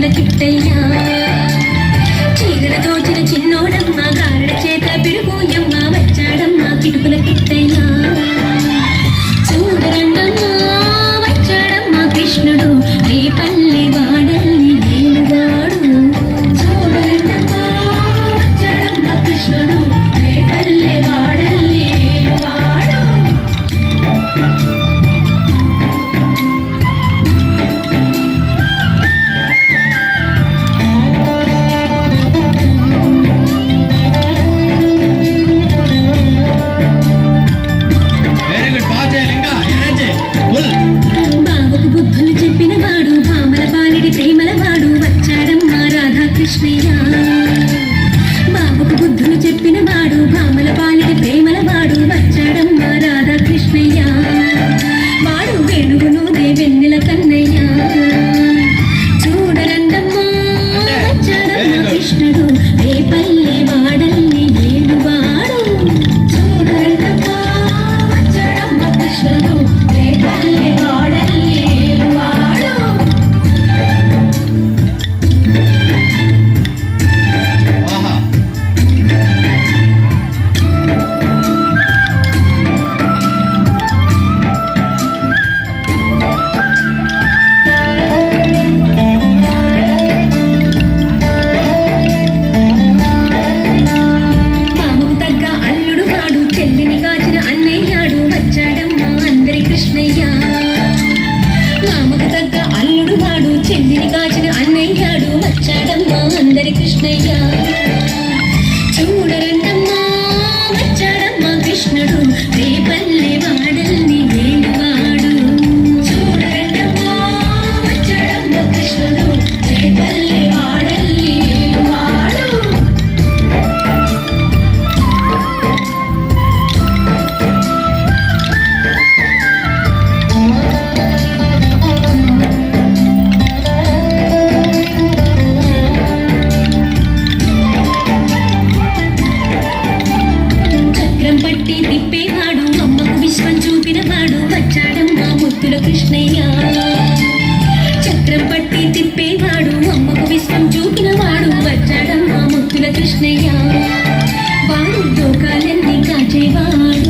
చినుకుల కిట్టయ్యా చీరల తోచిన చిన్నోడమ్మ గారడ చేత పిడుపోయమ్మ వచ్చాడమ్మ కిటుకుల కిట్టయ్యా చూడరన్నమ్మా వచ్చాడమ్మ కృష్ణుడు రేపల్లి వాడల్లి ఏలువాడు చూడరన్నమ్మా వచ్చాడమ్మ కృష్ణుడు రేపల్లి వాడల్లి ఏలువాడు బాబుకు బుద్ధులు చెప్పిన వాడు భామల పాలిడి ప్రేమల వాడు వచ్చాడమ్మ రాధాకృష్ణయ్య బాబుకు బుద్ధులు చెప్పిన వాడు భామల పాలిడి ప్రేమల వాడు వచ్చాడమ్మ రాధాకృష్ణయ్య వాడు వెలుగును వెన్నెల కన్నయ్య చూడరండమ్మా వచ్చాడమ్మ కృష్ణుడు రేపల్లి వాడల్లి ఏలువాడు చూడరండమ్మా వచ్చాడమ్మ కృష్ణుడు రేపల్లి వాడల్లి ఏలువాడు బాబుకు తగ్గ అల్లుడు వాడు చెల్లిని కాచిన అన్నయ్యాడు వచ్చాడమ్మ అందరి కృష్ణయ్య మామకు తగ్గ అల్లుడు వాడు చెల్లిని కాచిన అన్నయ్యాడు వచ్చాడమ్మ అందరి కృష్ణయ్య చూడరండమ్మా వచ్చాడమ్మ కృష్ణుడు రేపల్లి వాడల్ని ఏలువాడు చూడరండమ్మా వచ్చాడమ్మ కృష్ణుడు రేపల్లి వాడల్ని ఏలువాడు చక్రం పట్టి తిప్పేవాడు అమ్మకు విశ్వం చూపినవాడు వచ్చాడమ్మ ముత్తుల కృష్ణయ్య చక్రం పట్టి తిప్పేవాడు అమ్మకు విశ్వం చూపినవాడు వచ్చాడమ్మ ముత్తుల కృష్ణయ్య వాడు లోకాలన్నీ కాచేవాడు